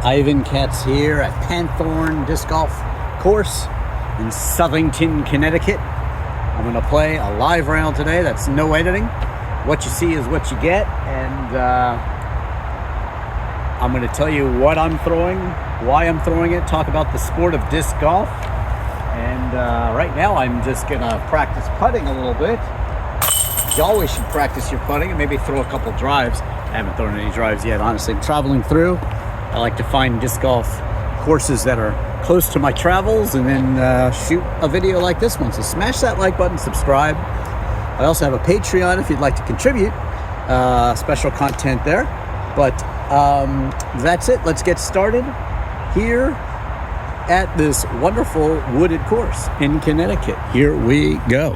DrivinIvanKatz here at Panthorn Disc Golf Course in Southington, Connecticut. I'm going to play a live round today. That's no editing. What you see is what you get, and I'm going to tell you what I'm throwing, why I'm throwing it, talk about the sport of disc golf, and right now I'm just going to practice putting a little bit. You always should practice your putting and maybe throw a couple drives. I haven't thrown any drives yet, honestly. Traveling through, I like to find disc golf courses that are close to my travels and then shoot a video like this one. So smash that like button, subscribe. I also have a Patreon if you'd like to contribute. Special content there. But that's it. Let's get started here at this wonderful wooded course in Connecticut. Here we go.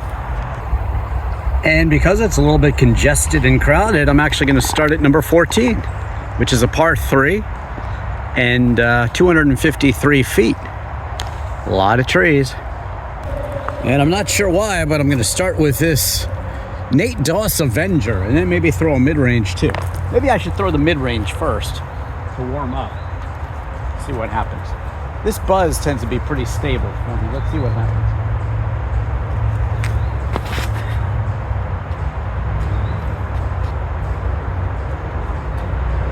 And because it's a little bit congested and crowded, I'm actually going to start at number 14, which is a par 3 and 253 feet. A lot of trees. And I'm not sure why, but I'm going to start with this Nate Doss Avenger and then maybe throw a mid-range too. Maybe I should throw the mid-range first to warm up. See what happens. This buzz tends to be pretty stable for me. Let's see what happens.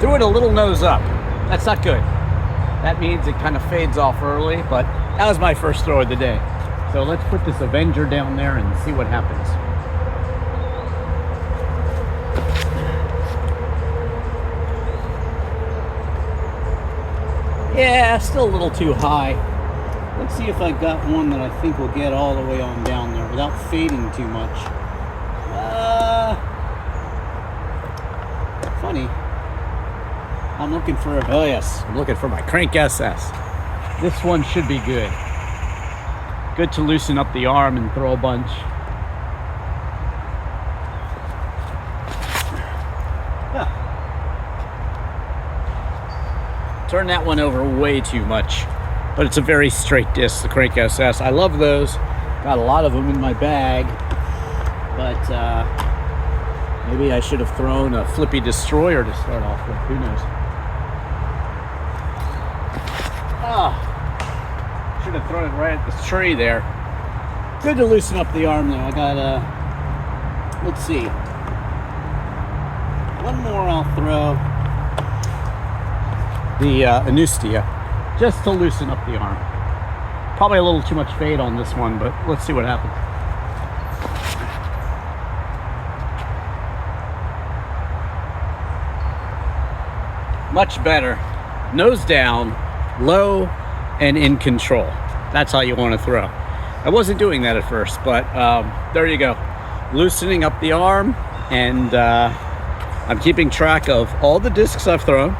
Threw it a little nose up. That's not good. That means it kind of fades off early, but that was my first throw of the day. So let's put this Avenger down there and see what happens. Yeah, still a little too high. Let's see if I've got one that I think will get all the way on down there without fading too much. Funny. I'm looking for, oh yes, I'm looking for my Crank SS. This one should be good. Good to loosen up the arm and throw a bunch. Huh. Turn that one over way too much, but it's a very straight disc, the Crank SS. I love those. Got a lot of them in my bag, but maybe I should have thrown a Flippy Destroyer to start off with. Who knows? Should have thrown it right at the tree there. Good to loosen up the arm though. I got let's see. One more I'll throw. The InstaTheRealDrivinIvan, just to loosen up the arm. Probably a little too much fade on this one, but let's see what happens. Much better. Nose down, low, and in control. That's how you want to throw. I wasn't doing that at first, but there you go. Loosening up the arm, and I'm keeping track of all the discs I've thrown,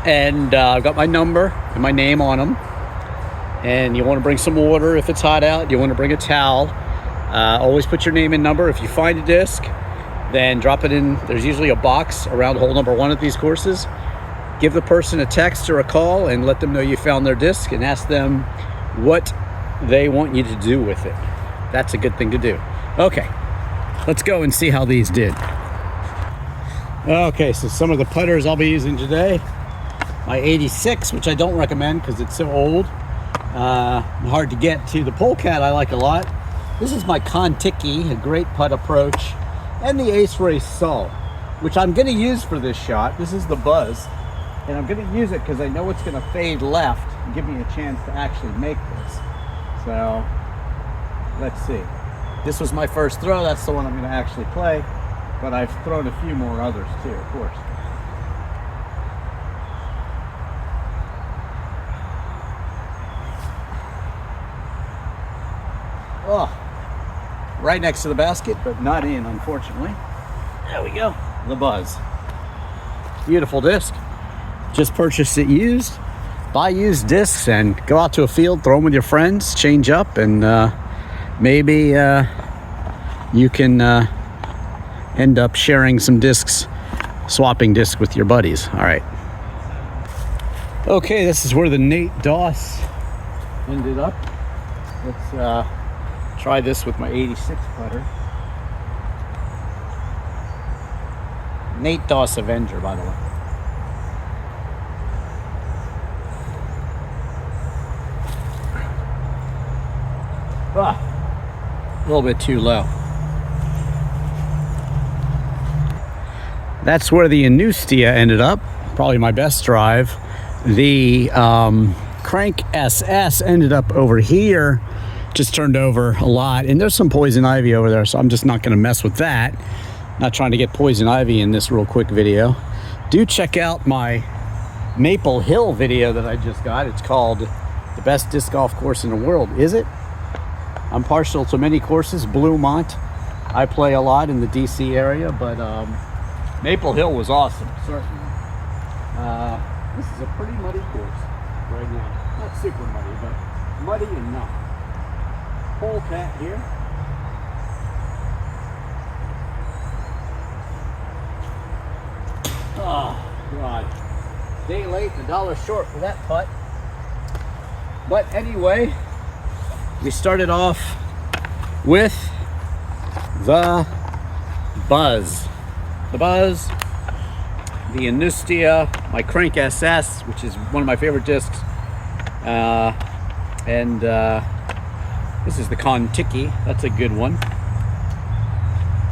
and I've got my number and my name on them. And you want to bring some water if it's hot out. You want to bring a towel. Always put your name and number. If you find a disc, then drop it in. There's usually a box around hole number 1 at these courses. Give the person a text or a call and let them know you found their disc and ask them what they want you to do with it. That's a good thing to do. Okay, let's go and see how these did. Okay, so some of the putters I'll be using today. My 86, which I don't recommend because it's so old. Hard to get to. The Polecat I like a lot. This is my Kentwood, a great putt approach. And the Ace Race Saw, which I'm going to use for this shot. This is the Buzz. And I'm going to use it because I know it's going to fade left and give me a chance to actually make this. So, let's see. This was my first throw. That's the one I'm going to actually play. But I've thrown a few more others too, of course. Oh, right next to the basket, but not in, unfortunately. There we go. The Buzz. Beautiful disc. Just purchased it used. Buy used discs and go out to a field, throw them with your friends, change up, and maybe you can end up sharing some discs, swapping discs with your buddies. All right. Okay, this is where the Nate Doss ended up. Let's try this with my 86 putter. Nate Doss Avenger, by the way. little bit too low. That's where the InstaTheRealDrivinIvan ended up. Probably my best drive. The Crank SS ended up over here. Just turned over a lot. And there's some poison ivy over there, so I'm just not going to mess with that. Not trying to get poison ivy in this real quick video. Do check out my Maple Hill video that I just got. It's called The Best Disc Golf Course in the World. Is it? I'm partial to many courses. Bluemont, I play a lot in the DC area, but Maple Hill was awesome, certainly. This is a pretty muddy course right now. Not super muddy, but muddy enough. Hole cat here. Oh, God. Day late, $1 short for that putt. But anyway, we started off with the Buzz. The Buzz, the InstaTheRealDrivinIvan, my Crank SS, which is one of my favorite discs. This is the Kentwood. That's a good one.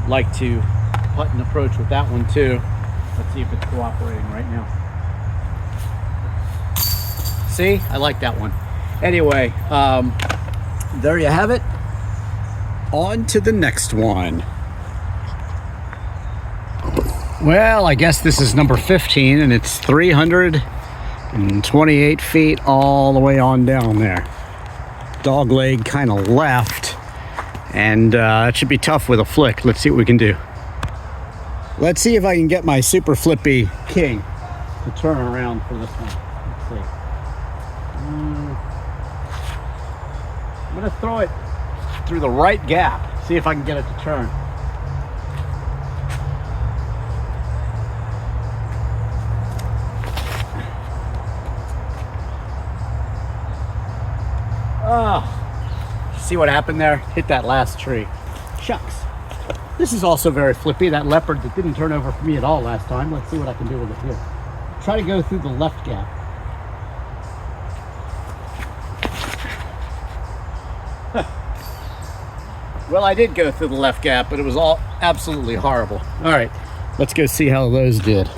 Like to putt and approach with that one too. Let's see if it's cooperating right now. See, I like that one. Anyway, there you have it. On to the next one. Well, I guess this is number 15, and it's 328 feet all the way on down there. Dog leg kind of left, and it should be tough with a flick. Let's see what we can do. Let's see if I can get my super flippy king to turn around for this one. Let's see. I'm going to throw it through the right gap. See if I can get it to turn. Oh, see what happened there? Hit that last tree. Shucks. This is also very flippy. That leopard that didn't turn over for me at all last time. Let's see what I can do with it here. Try to go through the left gap. Well, I did go through the left gap, but it was all absolutely horrible. All right, let's go see how those did.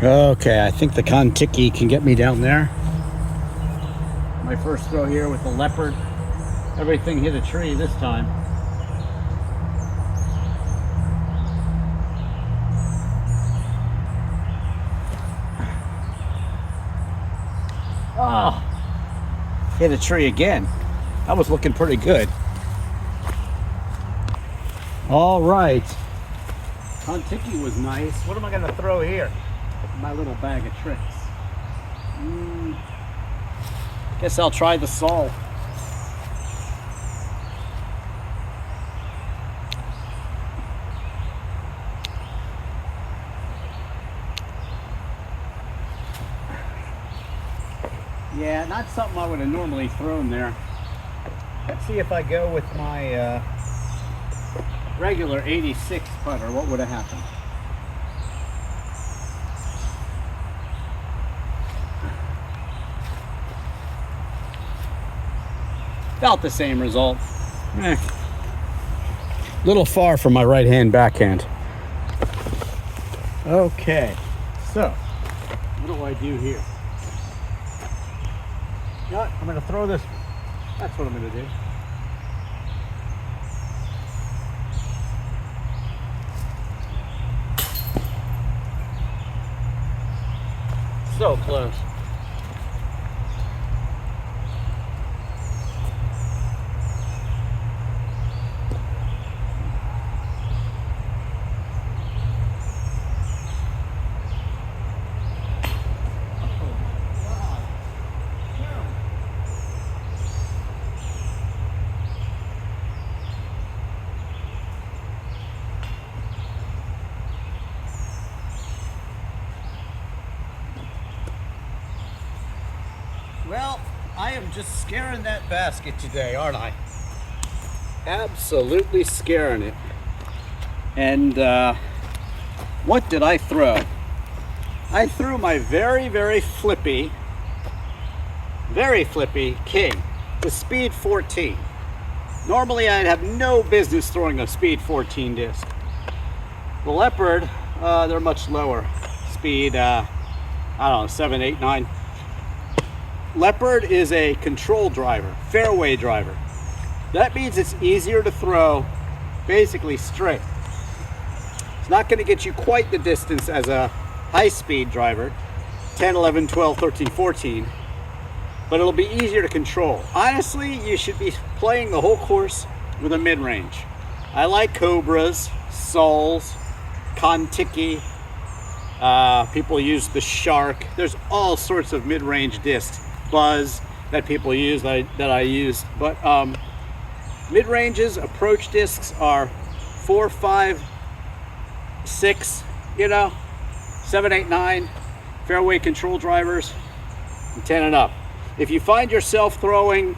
Okay, I think the Kentwood can get me down there. My first throw here with the leopard. Everything hit a tree this time. Oh, hit a tree again. That was looking pretty good. All right. Kentwood was nice. What am I going to throw here? My little bag of tricks. Guess I'll try the Sol. Yeah, not something I would have normally thrown there. Let's see if I go with my regular 86 putter, what would have happened? About the same result. Little far from my right hand backhand. Okay, so what do I do here? You know what? I'm going to throw this. That's what I'm going to do. So close. Well, I am just scaring that basket today, aren't I? Absolutely scaring it. And what did I throw? I threw my very flippy king, the speed 14. Normally I'd have no business throwing a speed 14 disc. The leopard, they're much lower speed, I don't know, 7, 8, 9. Leopard is a control driver, fairway driver. That means it's easier to throw basically straight. It's not going to get you quite the distance as a high-speed driver, 10, 11, 12, 13, 14, but it'll be easier to control. Honestly, you should be playing the whole course with a mid-range. I like Cobras, Souls, Kontiki. People use the Shark. There's all sorts of mid-range discs. Buzz that people use that I use, but mid-ranges, approach discs are 4, 5, 6, 7, 8, 9, fairway control drivers, and 10 and up. If you find yourself throwing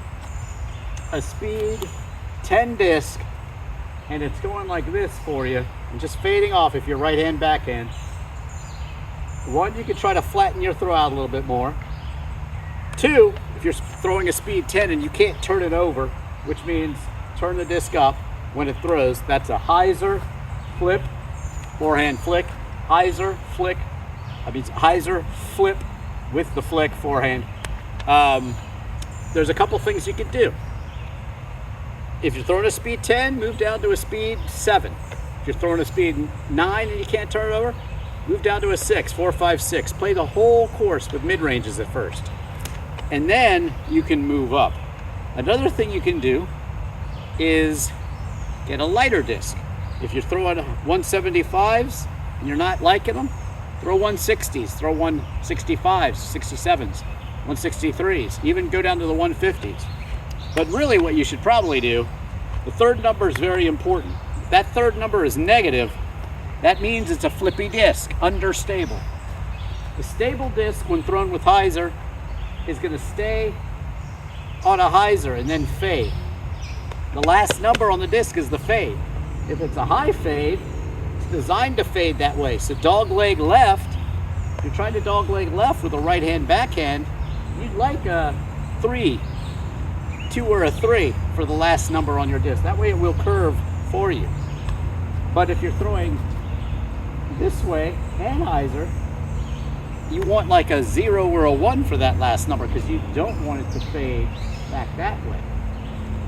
a speed 10 disc and it's going like this for you and just fading off if you're right-hand backhand, one, you can try to flatten your throw out a little bit more. Two, if you're throwing a speed 10 and you can't turn it over, which means turn the disc up when it throws, that's a hyzer, flip, forehand flick, hyzer, flick, hyzer, flip with the flick, forehand. There's a couple things you can do. If you're throwing a speed 10, move down to a speed 7. If you're throwing a speed 9 and you can't turn it over, move down to a 6, 4, 5, 6. Play the whole course with mid-ranges at first. And then you can move up. Another thing you can do is get a lighter disc. If you're throwing 175s and you're not liking them, throw 160s, throw 165s, 67s, 163s, even go down to the 150s. But really what you should probably do, the third number is very important. If that third number is negative, that means it's a flippy disc, understable. The stable disc, when thrown with hyzer, is going to stay on a hyzer and then fade. The last number on the disc is the fade. If it's a high fade, it's designed to fade that way. So dog leg left, if you're trying to dog leg left with a right hand backhand, you'd like a 3, 2 or a 3 for the last number on your disc. That way it will curve for you. But if you're throwing this way and hyzer, you want like a 0 or a 1 for that last number because you don't want it to fade back that way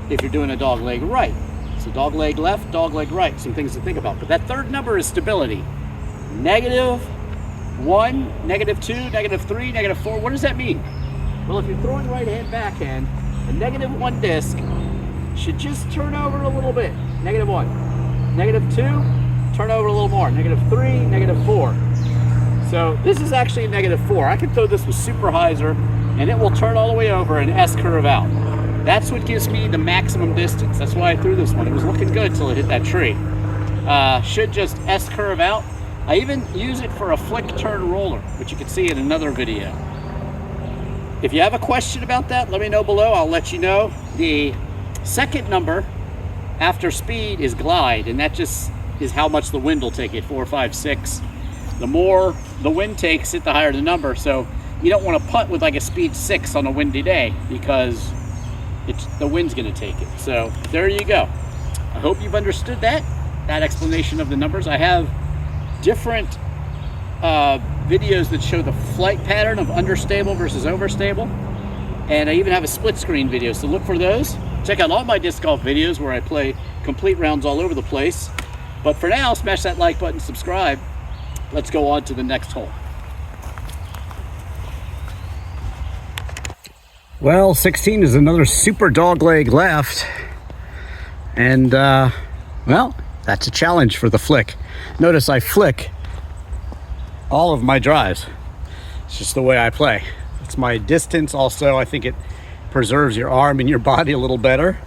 if you're doing a dog leg right. So dog leg left, dog leg right, some things to think about. But that third number is stability. -1, -2, -3, -4. What does that mean? Well, if you're throwing right hand backhand, a -1 disc should just turn over a little bit. -1. -2, turn over a little more. -3, -4. So this is actually a -4. I can throw this with super hyzer and it will turn all the way over and S-curve out. That's what gives me the maximum distance. That's why I threw this one. It was looking good until it hit that tree. Should just S-curve out. I even use it for a flick turn roller, which you can see in another video. If you have a question about that, let me know below. I'll let you know. The second number after speed is glide, and that just is how much the wind will take it, 4, 5, 6. The more the wind takes it, the higher the number. So you don't want to putt with like a speed 6 on a windy day because the wind's going to take it. So there you go. I hope you've understood that explanation of the numbers. I have different videos that show the flight pattern of understable versus overstable. And I even have a split screen video, so look for those. Check out all my disc golf videos where I play complete rounds all over the place. But for now, smash that like button, subscribe. Let's go on to the next hole. Well, 16 is another super dog leg left. And, well, that's a challenge for the flick. Notice I flick all of my drives. It's just the way I play. It's my distance. Also, I think it preserves your arm and your body a little better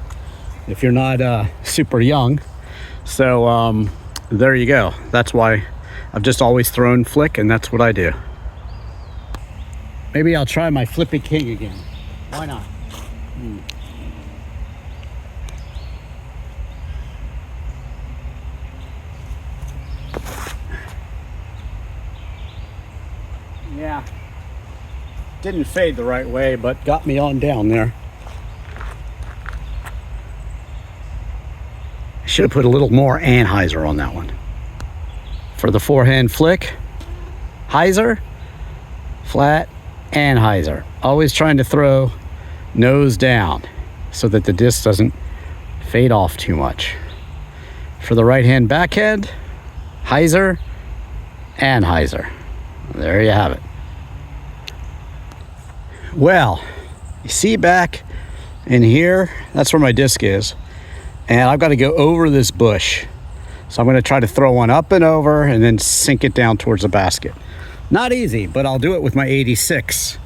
if you're not super young. So there you go. That's why I've just always thrown flick, and that's what I do. Maybe I'll try my flippy king again. Why not? Yeah, didn't fade the right way, but got me on down there. I should have put a little more Anheuser on that one. For the forehand flick, hyzer, flat, Anheuser. Always trying to throw nose down so that the disc doesn't fade off too much. For the right hand backhand, hyzer, Anheuser. There you have it. Well, you see back in here, that's where my disc is. And I've got to go over this bush. So I'm going to try to throw one up and over and then sink it down towards the basket. Not easy, but I'll do it with my 86.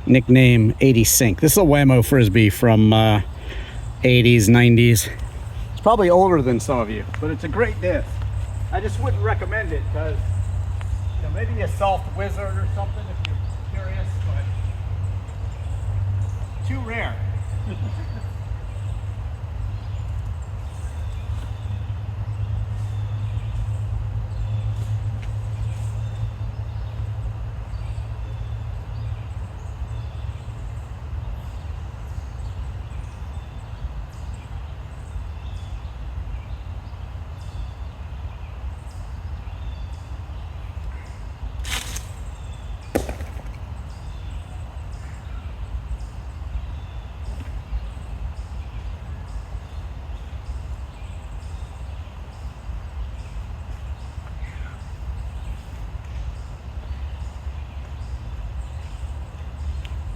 Nickname 80 Sink. This is a Whammo Frisbee from 80s, 90s. It's probably older than some of you, but it's a great disc. I just wouldn't recommend it because, you know, maybe a soft wizard or something if you're curious, but too rare.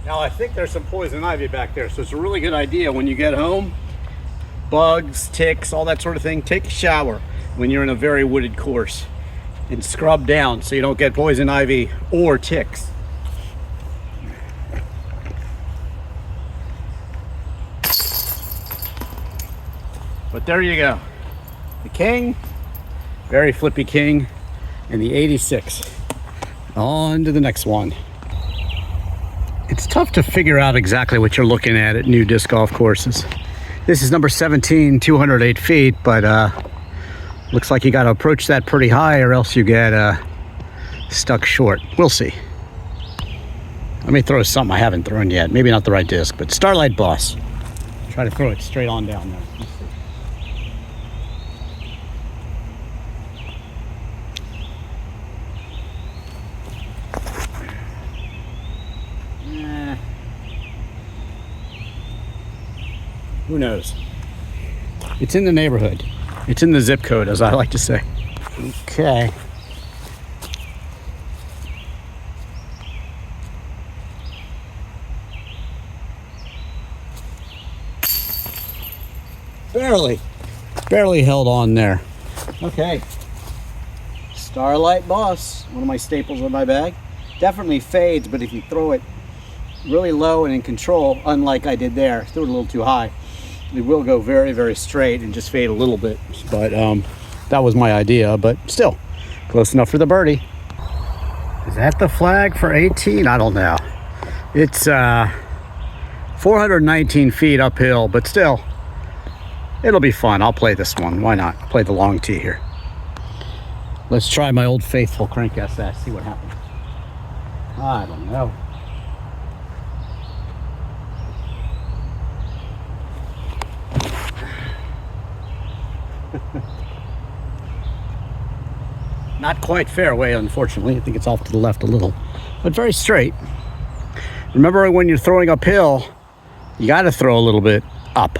Now I think there's some poison ivy back there, so it's a really good idea when you get home, bugs, ticks, all that sort of thing, take a shower when you're in a very wooded course and scrub down so you don't get poison ivy or ticks. But there you go. The king, very flippy king, and the 86. On to the next one. It's tough to figure out exactly what you're looking at new disc golf courses. This is number 17, 208 feet, but looks like you got to approach that pretty high or else you get stuck short. We'll see. Let me throw something I haven't thrown yet. Maybe not the right disc, but Starlight Boss. Try to throw it straight on down there. Let's see. Who knows? It's in the neighborhood. It's in the zip code, as I like to say. Okay. Barely held on there. Okay. Starlight Boss, one of my staples in my bag. Definitely fades, but if you throw it really low and in control, unlike I did there, threw it a little too high, it will go very, very straight and just fade a little bit. But that was my idea, but still close enough for the birdie. Is that the flag for 18? I don't know. It's 419 feet uphill, but still, it'll be fun. I'll play this one. Why not? I'll play the long tee here. Let's try my old faithful crank SS, see what happens. I don't know. Not quite fairway, unfortunately. I think it's off to the left a little, but very straight. Remember, when you're throwing uphill, you got to throw a little bit up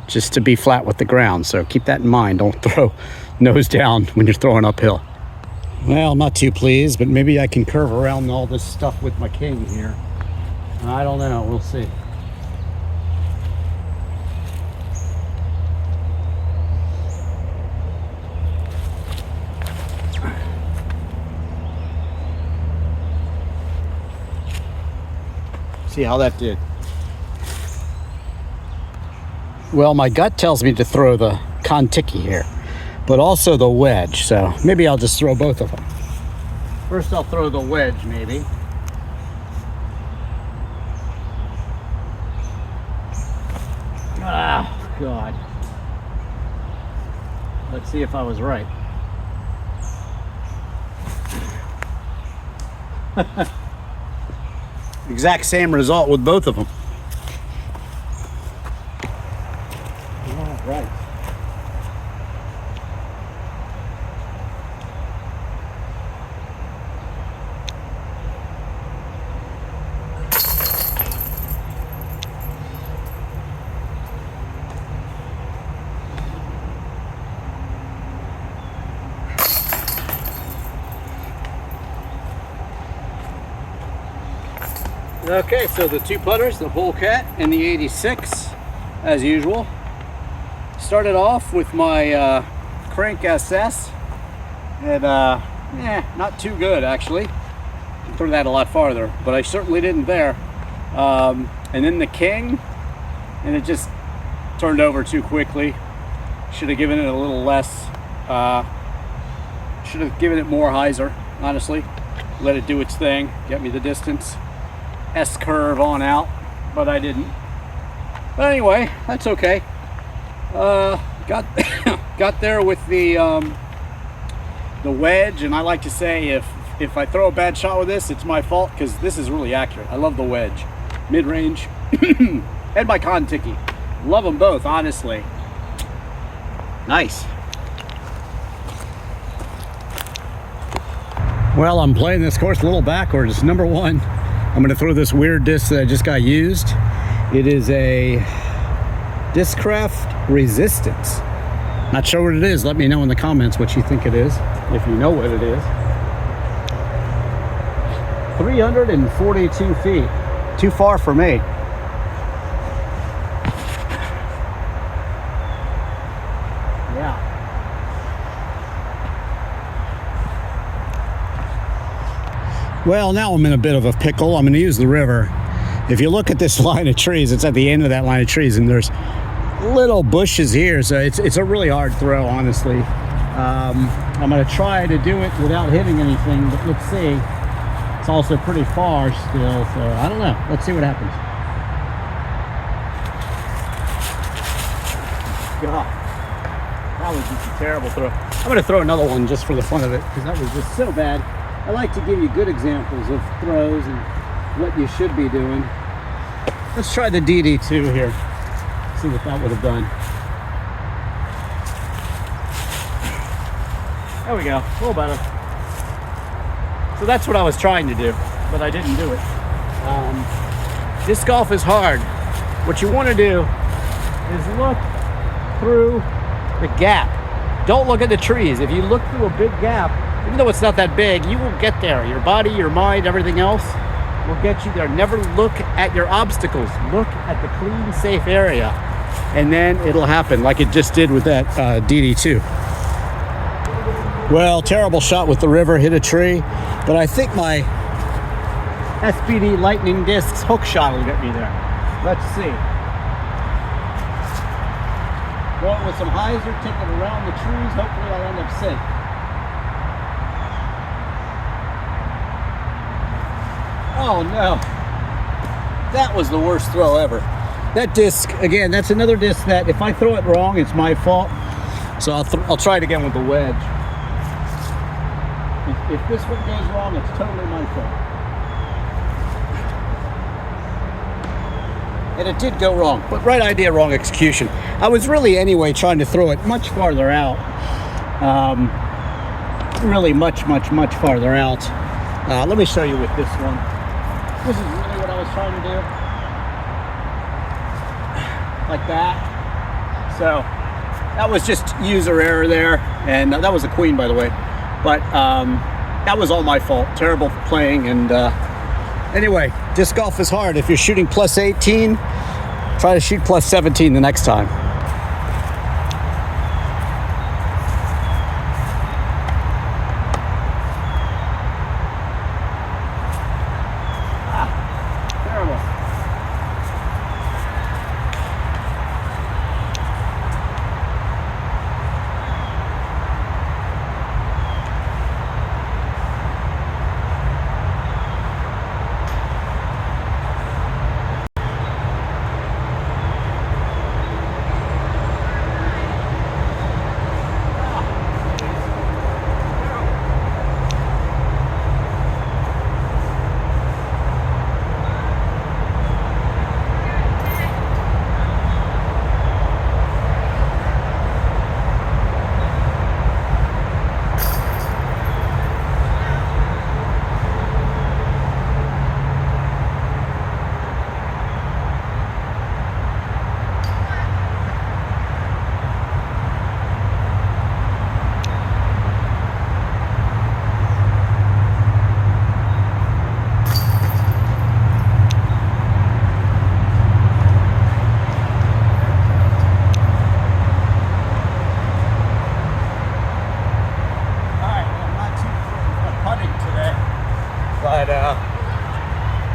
just to be flat with the ground. So keep that in mind. Don't throw nose down when you're throwing uphill. Well, I'm not too pleased, but maybe I can curve around all this stuff with my king here. I don't know. We'll see. See how that did. Well, my gut tells me to throw the Kontiki here, but also the wedge, so maybe I'll just throw both of them. First I'll throw the wedge, maybe. Oh, God. Let's see if I was right. Exact same result with both of them. All right. Okay, so the two putters, the Bullcat and the 86, as usual. Started off with my Crank SS, and not too good actually. I can throw that a lot farther, but I certainly didn't there. And then the King, and it just turned over too quickly. Should have given it a little less. Should have given it more hyzer, honestly. Let it do its thing, get me the distance. S-curve on out, but I didn't. But anyway, that's okay. Got there with the wedge, and I like to say if I throw a bad shot with this, it's my fault, because this is really accurate. I love the wedge, mid-range, and my Kontiki. Love them both, honestly. Nice. Well, I'm playing this course a little backwards. Number one, I'm going to throw this weird disc that I just got used. It is a Discraft Resistance. Not sure what it is. Let me know in the comments what you think it is, if you know what it is. 342 feet. Too far for me. Yeah. Well, now I'm in a bit of a pickle. I'm going to use the river. If you look at this line of trees, it's at the end of that line of trees, and there's little bushes here, so it's a really hard throw, honestly. I'm going to try to do it without hitting anything, but let's see. It's also pretty far still, so I don't know. Let's see what happens. God, that was just a terrible throw. I'm going to throw another one just for the fun of it, because that was just so bad. I like to give you good examples of throws and what you should be doing. Let's try the DD2 here. See what that would have done. There we go, a little better. So that's what I was trying to do, but I didn't do it. Disc golf is hard. What you want to do is look through the gap. Don't look at the trees. If you look through a big gap, even though it's not that big, you will get there. Your body, your mind, everything else will get you there. Never look at your obstacles. Look at the clean, safe area, and then it'll happen like it just did with that DD2. Well, terrible shot with the river, hit a tree, but I think my SPD Lightning Discs hook shot will get me there. Let's see. Going with some hyzer, take it around the trees. Hopefully I'll end up safe. Oh no, that was the worst throw ever. That disc, again, that's another disc that if I throw it wrong, it's my fault. So I'll try it again with the wedge. If this one goes wrong, it's totally my fault. And it did go wrong, but right idea, wrong execution. I was really, anyway, trying to throw it much farther out. really much farther out. Let me show you with this one. This is really what I was trying to do. Like that. So that was just user error there, and that was a queen, by the way. But that was all my fault. Terrible playing. And anyway, disc golf is hard. If you're shooting plus 18, try to shoot plus 17 the next time.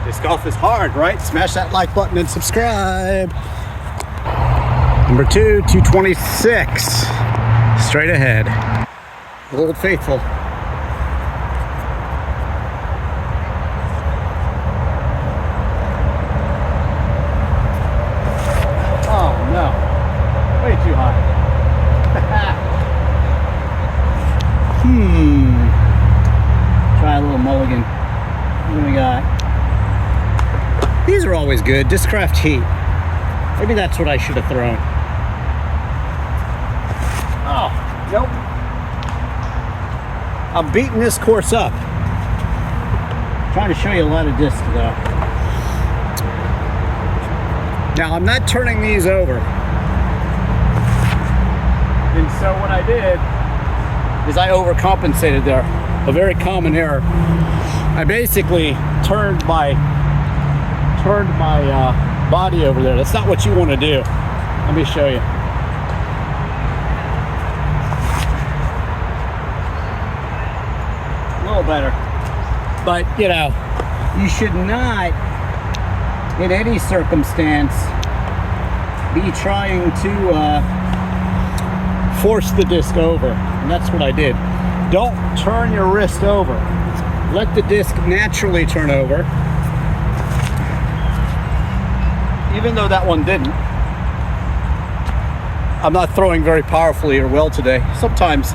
Disc golf is hard, right? Smash that like button and subscribe. Number 2, 226. Straight ahead. Old Faithful. Oh no. Way too high. Try a little mulligan. What do we got? These are always good. Discraft Heat. Maybe that's what I should have thrown. Oh, nope. I'm beating this course up. Trying to show you a lot of discs though. Now I'm not turning these over. And so what I did is I overcompensated there. A very common error. I basically turned my body over there. That's not what you want to do. Let me show you. A little better. But, you know, you should not, in any circumstance, be trying to force the disc over. And that's what I did. Don't turn your wrist over. Let the disc naturally turn over. Even though that one didn't. I'm not throwing very powerfully or well today. Sometimes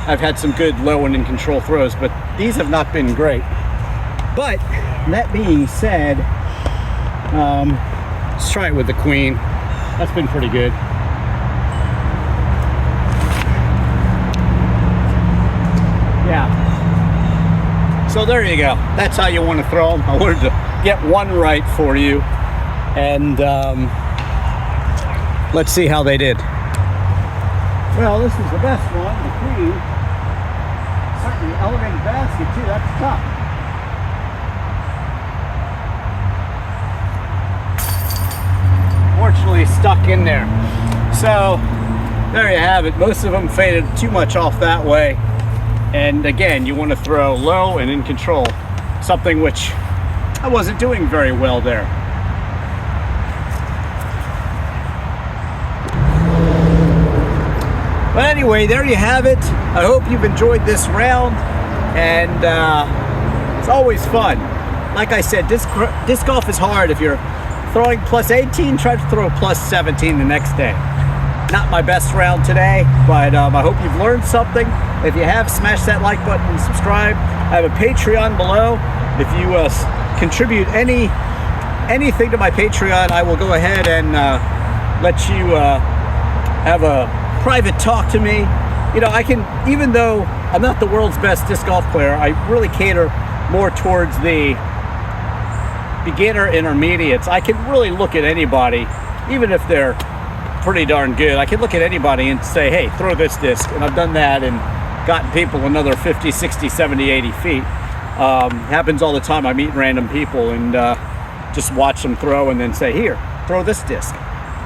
I've had some good low and in control throws, but these have not been great. But that being said, let's try it with the queen. That's been pretty good. Yeah. So there you go. That's how you want to throw them. I wanted to get one right for you. And let's see how they did. Well, this is the best one, the queen. Certainly elevated basket too, that's tough. Fortunately stuck in there. So there you have it. Most of them faded too much off that way. And again, you want to throw low and in control. Something which I wasn't doing very well there. But anyway, there you have it. I hope you've enjoyed this round, and it's always fun. Like I said, disc golf is hard. If you're throwing plus 18, try to throw plus 17 the next day. Not my best round today, but I hope you've learned something. If you have, smash that like button and subscribe. I have a Patreon below. If you contribute anything to my Patreon, I will go ahead and let you have a private talk to me you know, I can, even though I'm not the world's best disc golf player, I really cater more towards the beginner intermediates. I can really look at anybody, even if they're pretty darn good. I can look at anybody and say, hey, throw this disc. And I've done that and gotten people another 50, 60, 70, 80 feet. Happens all the time. I meet random people and just watch them throw and then say, here, throw this disc.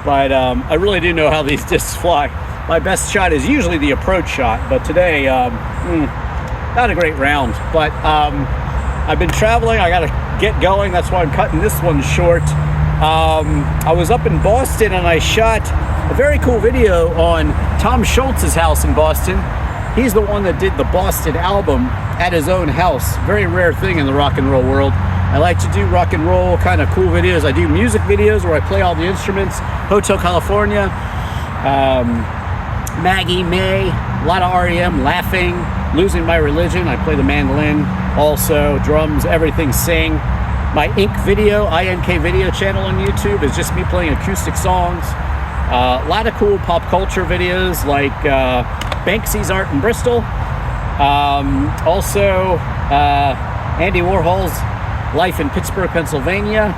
But I really do know how these discs fly. My best shot is usually the approach shot, but today, not a great round. But I've been traveling. I got to get going. That's why I'm cutting this one short. I was up in Boston and I shot a very cool video on Tom Schultz's house in Boston. He's the one that did the Boston album at his own house. Very rare thing in the rock and roll world. I like to do rock and roll kind of cool videos. I do music videos where I play all the instruments. Hotel California, Maggie May, a lot of REM, Laughing, Losing My Religion. I play the mandolin, also drums, everything, sing. My INK video channel on YouTube is just me playing acoustic songs. A lot of cool pop culture videos like Banksy's Art in Bristol. Also, Andy Warhol's Life in Pittsburgh, Pennsylvania.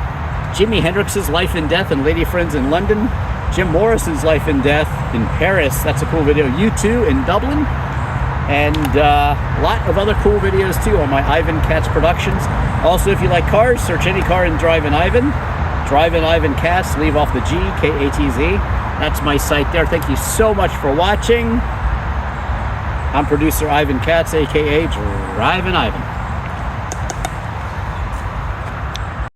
Jimi Hendrix's Life and Death and Lady Friends in London. Jim Morrison's Life and Death in Paris. That's a cool video. U2 in Dublin. And a lot of other cool videos too on my Ivan Katz Productions. Also, if you like cars, search any car in DrivinIvan. DrivinIvanKatz, leave off the G, K-A-T-Z. That's my site there. Thank you so much for watching. I'm producer Ivan Katz, aka DrivinIvan.